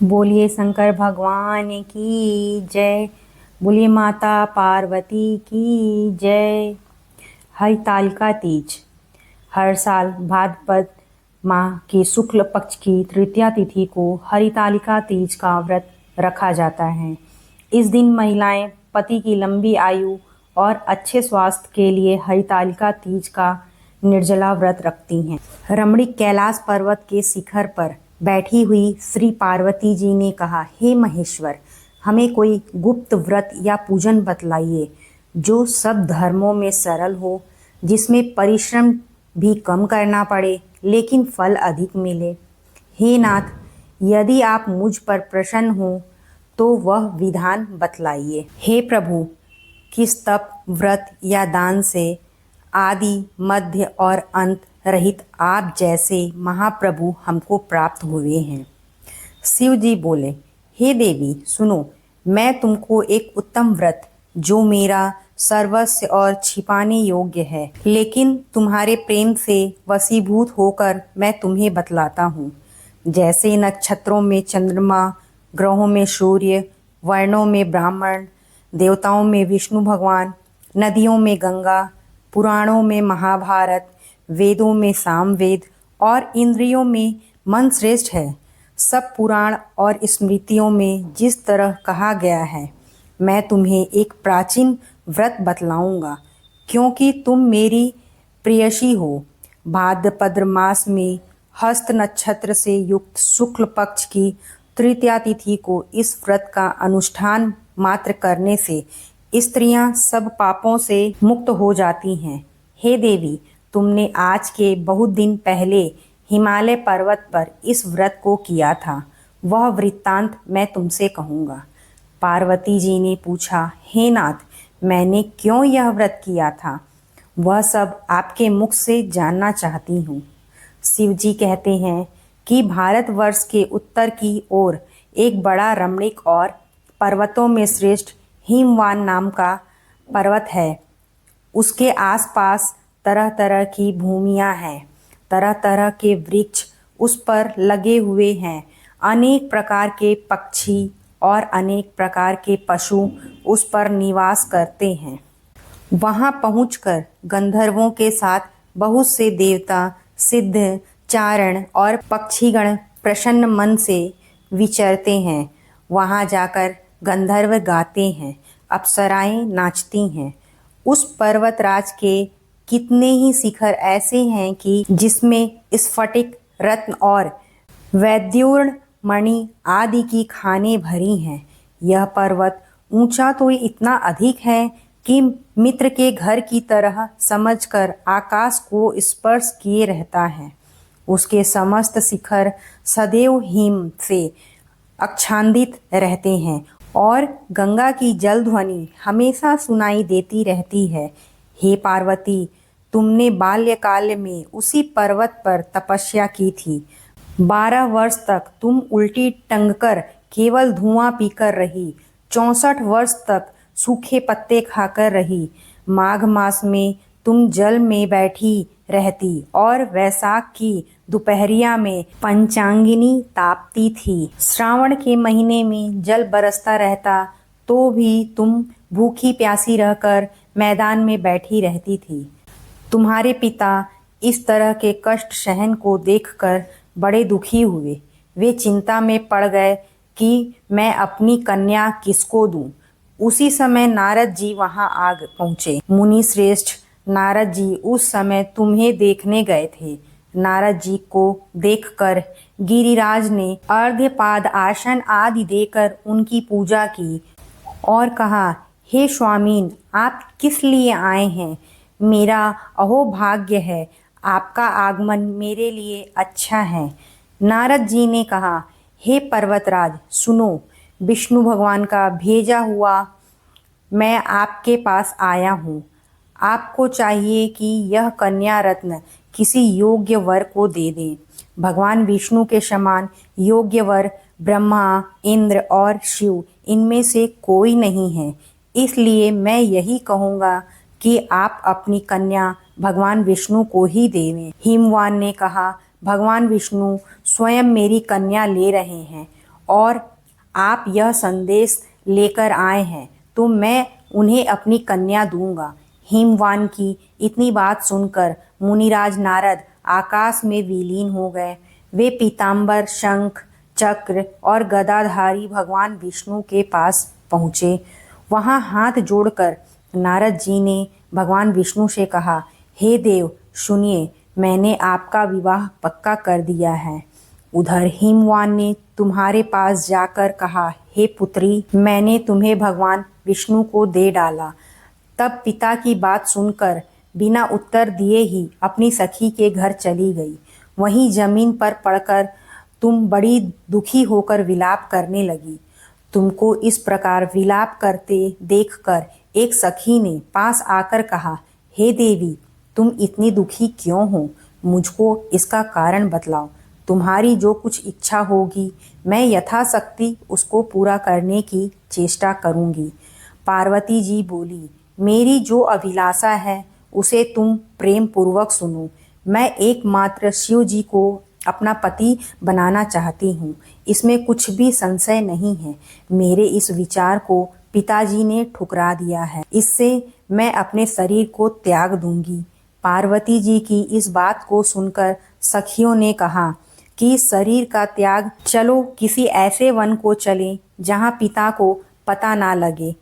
बोलिए शंकर भगवान की जय। बोलिए माता पार्वती की जय। हरितालिका तीज हर साल भाद्रपद माह के शुक्ल पक्ष की तृतीया तिथि को हरितालिका तीज का व्रत रखा जाता है। इस दिन महिलाएं पति की लंबी आयु और अच्छे स्वास्थ्य के लिए हरितालिका तीज का निर्जला व्रत रखती हैं। रमणीक कैलाश पर्वत के शिखर पर बैठी हुई श्री पार्वती जी ने कहा, हे महेश्वर, हमें कोई गुप्त व्रत या पूजन बतलाइए जो सब धर्मों में सरल हो, जिसमें परिश्रम भी कम करना पड़े लेकिन फल अधिक मिले। हे नाथ, यदि आप मुझ पर प्रसन्न हो तो वह विधान बतलाइए। हे प्रभु, किस तप, व्रत या दान से आदि, मध्य और अंत रहित आप जैसे महाप्रभु हमको प्राप्त हुए हैं। शिव जी बोले, हे देवी सुनो, मैं तुमको एक उत्तम व्रत जो मेरा सर्वस्व और छिपाने योग्य है, लेकिन तुम्हारे प्रेम से वशीभूत होकर मैं तुम्हें बतलाता हूँ। जैसे नक्षत्रों में चंद्रमा, ग्रहों में सूर्य, वर्णों में ब्राह्मण, देवताओं में विष्णु भगवान, नदियों में गंगा, पुराणों में महाभारत, वेदों में सामवेद और इंद्रियों में मन श्रेष्ठ है। सब पुराण और स्मृतियों में जिस तरह कहा गया है, मैं तुम्हें एक प्राचीन व्रत बतलाऊंगा, क्योंकि तुम मेरी प्रेयसी हो। भाद्रपद मास में हस्त नक्षत्र से युक्त शुक्ल पक्ष की तृतीया तिथि को इस व्रत का अनुष्ठान मात्र करने से स्त्रियां सब पापों से मुक्त हो जाती हैं। हे देवी, तुमने आज के बहुत दिन पहले हिमालय पर्वत पर इस व्रत को किया था, वह वृत्तांत मैं तुमसे कहूँगा। पार्वती जी ने पूछा, हे नाथ, मैंने क्यों यह व्रत किया था, वह सब आपके मुख से जानना चाहती हूँ। शिव जी कहते हैं कि भारतवर्ष के उत्तर की ओर एक बड़ा रमणीक और पर्वतों में श्रेष्ठ हिमवान नाम का पर्वत है। उसके आसपास तरह तरह की भूमियाँ हैं, तरह तरह के वृक्ष उस पर लगे हुए हैं, अनेक प्रकार के पक्षी और अनेक प्रकार के पशु उस पर निवास करते हैं। वहाँ पहुंचकर गंधर्वों के साथ बहुत से देवता, सिद्ध, चारण और पक्षीगण प्रसन्न मन से विचरते हैं। वहाँ जाकर गंधर्व गाते हैं, अप्सराएं नाचती हैं। उस पर्वतराज के कितने ही शिखर ऐसे हैं कि जिसमें स्फटिक, रत्न और वैद्यूर्ण मणि आदि की खानें भरी हैं। यह पर्वत ऊंचा तो इतना अधिक है कि मित्र के घर की तरह समझकर आकाश को स्पर्श किए रहता है। उसके समस्त शिखर सदैव हिम से आच्छादित रहते हैं और गंगा की जल ध्वनि हमेशा सुनाई देती रहती है। हे पार्वती, तुमने बाल्यकाल में उसी पर्वत पर तपस्या की थी। 12 वर्ष तक तुम उल्टी टंगकर केवल धुआं पीकर रही। 64 वर्ष तक सूखे पत्ते खाकर रही। माघ मास में तुम जल में बैठी रहती और वैशाख की दोपहरिया में पंचांगिनी तापती थी। श्रावण के महीने में जल बरसता रहता तो भी तुम भूखी प्यासी रहकर मैदान में बैठी रहती थी। तुम्हारे पिता इस तरह के कष्ट सहन को देखकर बड़े दुखी हुए। वे चिंता में पड़ गए कि मैं अपनी कन्या किसको दूं। उसी समय नारद जी वहां आ पहुंचे। मुनि श्रेष्ठ नारद जी उस समय तुम्हें देखने गए थे। नारद जी को देखकर गिरिराज ने अर्घ्यपाद, आसन आदि देकर उनकी पूजा की और कहा, हे स्वामीन, आप किस लिए आए हैं? मेरा अहोभाग्य है, आपका आगमन मेरे लिए अच्छा है। नारद जी ने कहा, हे पर्वतराज सुनो, विष्णु भगवान का भेजा हुआ मैं आपके पास आया हूँ। आपको चाहिए कि यह कन्या रत्न किसी योग्य वर को दे दें। भगवान विष्णु के समान योग्य वर ब्रह्मा, इंद्र और शिव इनमें से कोई नहीं है। इसलिए मैं यही कहूँगा कि आप अपनी कन्या भगवान विष्णु को ही देवें। हिमवान ने कहा, भगवान विष्णु स्वयं मेरी कन्या ले रहे हैं और आप यह संदेश लेकर आए हैं तो मैं उन्हें अपनी कन्या दूंगा। हिमवान की इतनी बात सुनकर मुनिराज नारद आकाश में विलीन हो गए। वे पीतांबर, शंख, चक्र और गदाधारी भगवान विष्णु के पास पहुँचे। वहाँ हाथ जोड़कर नारद जी ने भगवान विष्णु से कहा, हे देव सुनिए, मैंने आपका विवाह पक्का कर दिया है। उधर हिमवान ने तुम्हारे पास जाकर कहा, हे पुत्री, मैंने तुम्हें भगवान विष्णु को दे डाला। तब पिता की बात सुनकर बिना उत्तर दिए ही अपनी सखी के घर चली गई। वहीं जमीन पर पड़कर तुम बड़ी दुखी होकर विलाप करने लगी। तुमको इस प्रकार विलाप करते देखकर एक सखी ने पास आकर कहा, हे देवी, तुम इतनी दुखी क्यों हो? मुझको इसका कारण बतलाओ। तुम्हारी जो कुछ इच्छा होगी मैं यथाशक्ति उसको पूरा करने की चेष्टा करूंगी। पार्वती जी बोली, मेरी जो अभिलाषा है उसे तुम प्रेम पूर्वक सुनो। मैं एकमात्र शिव जी को अपना पति बनाना चाहती हूँ, इसमें कुछ भी संशय नहीं है। मेरे इस विचार को पिताजी ने ठुकरा दिया है, इससे मैं अपने शरीर को त्याग दूंगी। पार्वती जी की इस बात को सुनकर सखियों ने कहा कि शरीर का त्याग, चलो किसी ऐसे वन को चलें जहाँ पिता को पता ना लगे।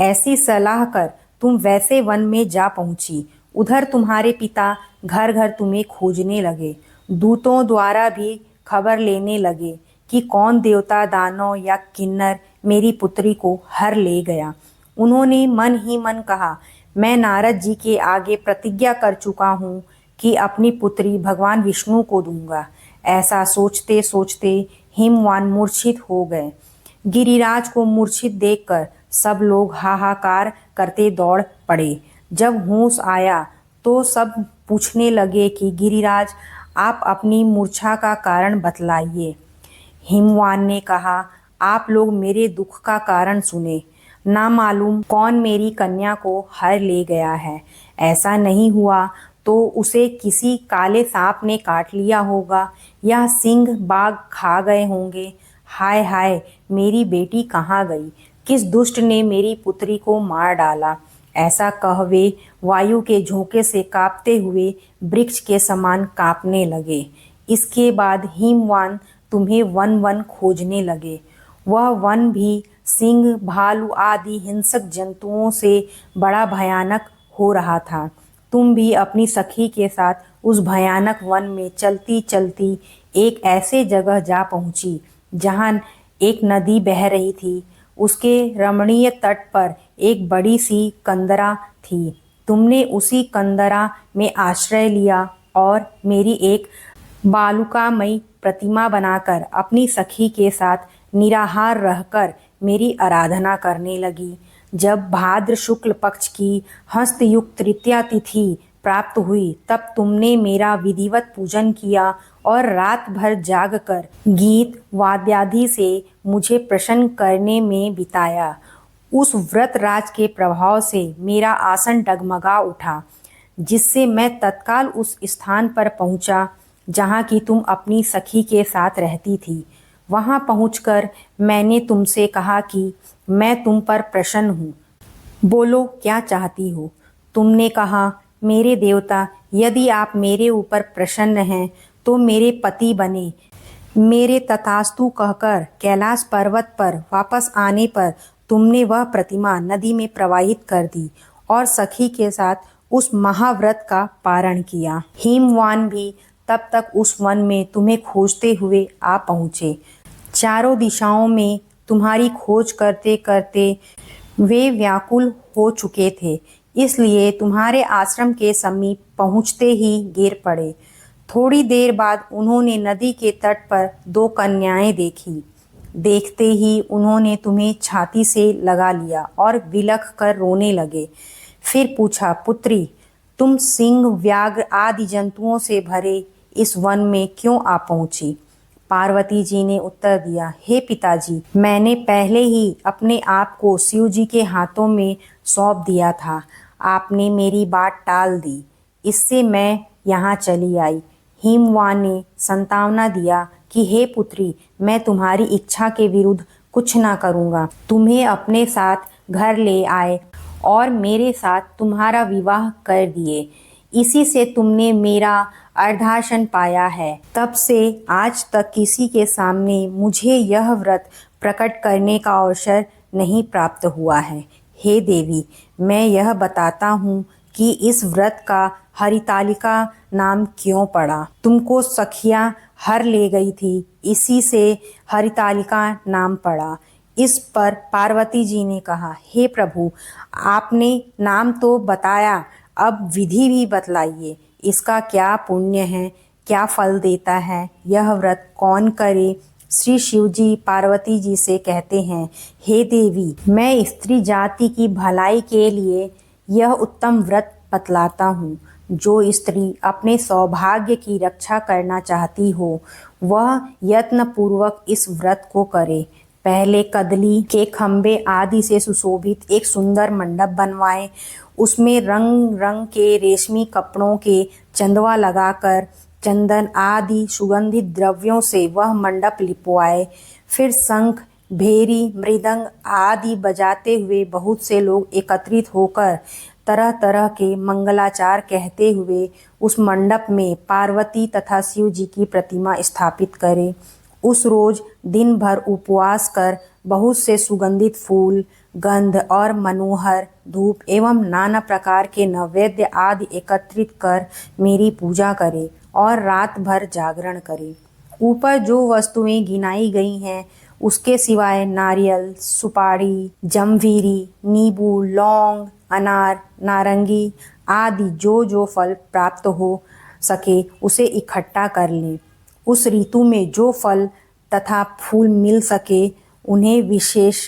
ऐसी सलाह कर तुम वैसे वन में जा पहुंची। उधर तुम्हारे पिता घर घर तुम्हें खोजने लगे। दूतों द्वारा भी खबर लेने लगे कि कौन देवता, दानव या किन्नर मेरी पुत्री को हर ले गया। उन्होंने मन ही मन कहा, मैं नारद जी के आगे प्रतिज्ञा कर चुका हूँ कि अपनी पुत्री भगवान विष्णु को दूंगा। ऐसा सोचते सोचते हिमवान मूर्छित हो गए। गिरिराज को मूर्छित देखकर सब लोग हाहाकार करते दौड़ पड़े। जब होश आया तो सब पूछने लगे कि गिरिराज, आप अपनी मूर्छा का कारण बतलाइए। हिमवान ने कहा, आप लोग मेरे दुख का कारण सुने। ना मालूम कौन मेरी कन्या को हर ले गया है। ऐसा नहीं हुआ तो उसे किसी काले सांप ने काट लिया होगा या सिंह बाघ खा गए होंगे। हाय हाय, मेरी बेटी कहाँ गई? किस दुष्ट ने मेरी पुत्री को मार डाला? ऐसा कह वे वायु के झोंके से कांपते हुए वृक्ष के समान कांपने लगे। इसके बाद हिमवान तुम्हें वन वन खोजने लगे। वह वन भी सिंह, भालू आदि हिंसक जंतुओं से बड़ा भयानक हो रहा था। तुम भी अपनी सखी के साथ उस भयानक वन में चलती चलती एक ऐसे जगह जा पहुंची जहां एक नदी बह रही थी। उसके रमणीय तट पर एक बड़ी सी कंदरा थी। तुमने उसी कंदरा में आश्रय लिया और मेरी एक बालुकामयी प्रतिमा बनाकर अपनी सखी के साथ निराहार रहकर मेरी आराधना करने लगी। जब भाद्र शुक्ल पक्ष की हस्तयुक्त तृतीया तिथि प्राप्त हुई तब तुमने मेरा विधिवत पूजन किया और रात भर जागकर गीत वाद्यादि से मुझे प्रसन्न करने में बिताया। उस व्रत राज के प्रभाव से मेरा आसन डगमगा उठा, जिससे मैं तत्काल उस स्थान पर पहुंचा जहां की तुम अपनी सखी के साथ रहती थी। वहां पहुंचकर मैंने तुमसे कहा कि मैं तुम पर प्रसन्न हूँ, बोलो क्या चाहती हो। तुमने कहा, मेरे देवता, यदि आप मेरे ऊपर प्रसन्न हैं तो मेरे पति बने। मेरे तथास्तु कहकर कैलाश पर्वत पर वापस आने पर तुमने वह प्रतिमा नदी में प्रवाहित कर दी और सखी के साथ उस महाव्रत का पारण किया। हिमवान भी तब तक उस वन में तुम्हें खोजते हुए आ पहुँचे। चारों दिशाओं में तुम्हारी खोज करते करते वे व्याकुल हो चुके थे, इसलिए तुम्हारे आश्रम के समीप पहुँचते ही गिर पड़े। थोड़ी देर बाद उन्होंने नदी के तट पर दो कन्याएं देखी। देखते ही उन्होंने तुम्हें छाती से लगा लिया और बिलख कर रोने लगे। फिर पूछा, पुत्री, तुम सिंह, व्याघ्र आदि जंतुओं से भरे इस वन में क्यों आ पहुंची? पार्वती जी ने उत्तर दिया, हे पिताजी, मैंने पहले ही अपने आप को शिव जी के हाथों में सौंप दिया था। आपने मेरी बात टाल दी, इससे मैं यहाँ चली आई। हिमवान ने संतावना दिया कि हे पुत्री, मैं तुम्हारी इच्छा के विरुद्ध कुछ ना करूँगा। तुम्हें अपने साथ घर ले आए और मेरे साथ तुम्हारा विवाह कर दिए। इसी से तुमने मेरा अर्धासन पाया है। तब से आज तक किसी के सामने मुझे यह व्रत प्रकट करने का अवसर नहीं प्राप्त हुआ है। हे देवी, मैं यह बताता हूँ कि इस व्रत का हरितालिका नाम क्यों पड़ा। तुमको सखियाँ हर ले गई थी, इसी से हरितालिका नाम पड़ा। इस पर पार्वती जी ने कहा, हे प्रभु, आपने नाम तो बताया, अब विधि भी बतलाइए। इसका क्या पुण्य है, क्या फल देता है, यह व्रत कौन करे। श्री शिव जी पार्वती जी से कहते हैं, हे देवी, मैं स्त्री जाति की भलाई के लिए यह उत्तम व्रत बतलाता हूँ। जो स्त्री अपने सौभाग्य की रक्षा करना चाहती हो, वह यत्न पूर्वक इस व्रत को करे। पहले कदली के खंभे आदि से सुशोभित एक सुंदर मंडप बनवाए। उसमें रंग रंग के रेशमी कपड़ों के चंदवा लगाकर चंदन आदि सुगंधित द्रव्यों से वह मंडप लिपवाए। फिर शंख, भेरी, मृदंग आदि बजाते हुए बहुत से लोग एकत्रित होकर तरह तरह के मंगलाचार कहते हुए उस मंडप में पार्वती तथा शिव जी की प्रतिमा स्थापित करें। उस रोज दिन भर उपवास कर बहुत से सुगंधित फूल, गंध और मनोहर धूप एवं नाना प्रकार के नैवेद्य आदि एकत्रित कर मेरी पूजा करें और रात भर जागरण करें। ऊपर जो वस्तुएं गिनाई गई हैं, उसके सिवाय नारियल, सुपारी, जमवीरी, नींबू, लौंग, अनार, नारंगी आदि जो जो फल प्राप्त हो सके उसे इकट्ठा कर लें। उस ऋतु में जो फल तथा फूल मिल सके उन्हें विशेष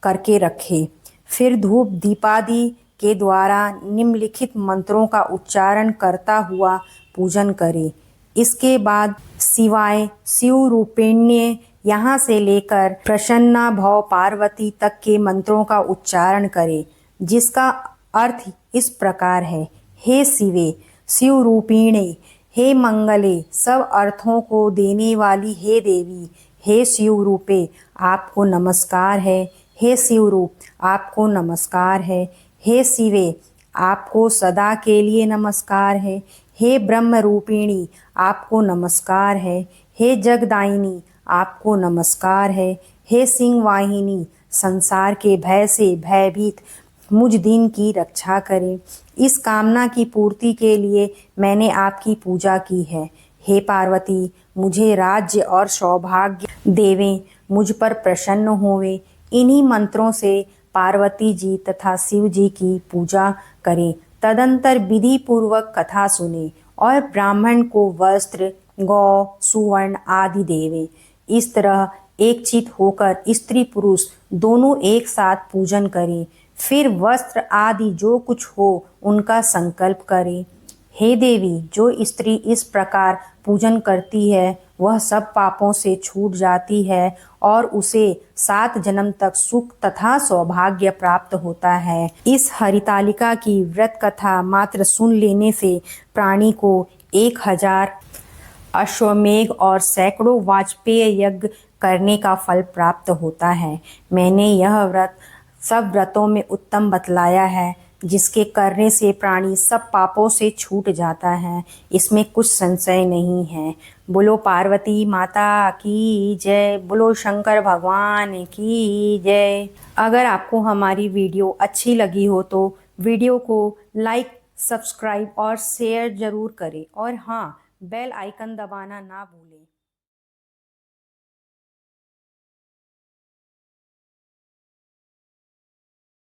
करके रखें। फिर धूप दीपादि के द्वारा निम्नलिखित मंत्रों का उच्चारण करता हुआ पूजन करें। इसके बाद शिवाय शिव रूपिण्य यहाँ से लेकर प्रसन्ना भव पार्वती तक के मंत्रों का उच्चारण करें, जिसका अर्थ इस प्रकार है, हे शिवे, शिव रूपिणे, हे मंगले, सब अर्थों को देने वाली हे देवी, हे शिव रूपे, आपको नमस्कार है। हे शिव रूप, आपको नमस्कार है। हे शिवे, आपको सदा के लिए नमस्कार है। हे ब्रह्म रूपिणी, आपको नमस्कार है। हे जगदायिनी, आपको नमस्कार है। हे सिंह वाहिनी, संसार के भय से भयभीत मुझ दिन की रक्षा करें। इस कामना की पूर्ति के लिए मैंने आपकी पूजा की है। हे पार्वती, मुझे राज्य और सौभाग्य देवें, मुझ पर प्रसन्न होवें। इन्हीं मंत्रों से पार्वती जी तथा शिव जी की पूजा करें। तदंतर विधि पूर्वक कथा सुने और ब्राह्मण को वस्त्र, गौ, सुवर्ण आदि देवें। इस तरह एक चित होकर स्त्री पुरुष दोनों एक साथ पूजन करें। फिर वस्त्र आदि जो कुछ हो उनका संकल्प करें। हे देवी, जो स्त्री इस प्रकार पूजन करती है वह सब पापों से छूट जाती है और उसे 7 जन्म तक सुख तथा सौभाग्य प्राप्त होता है। इस हरितालिका की व्रत कथा मात्र सुन लेने से प्राणी को 1000 अश्वमेघ और सैकड़ों वाजपेय यज्ञ करने का फल प्राप्त होता है। मैंने यह व्रत सब व्रतों में उत्तम बतलाया है, जिसके करने से प्राणी सब पापों से छूट जाता है। इसमें कुछ संशय नहीं है। बोलो पार्वती माता की जय, बोलो शंकर भगवान की जय। अगर आपको हमारी वीडियो अच्छी लगी हो तो वीडियो को लाइक, सब्सक्राइब और शेयर जरूर करें और हाँ, बेल आइकन दबाना ना भूलें।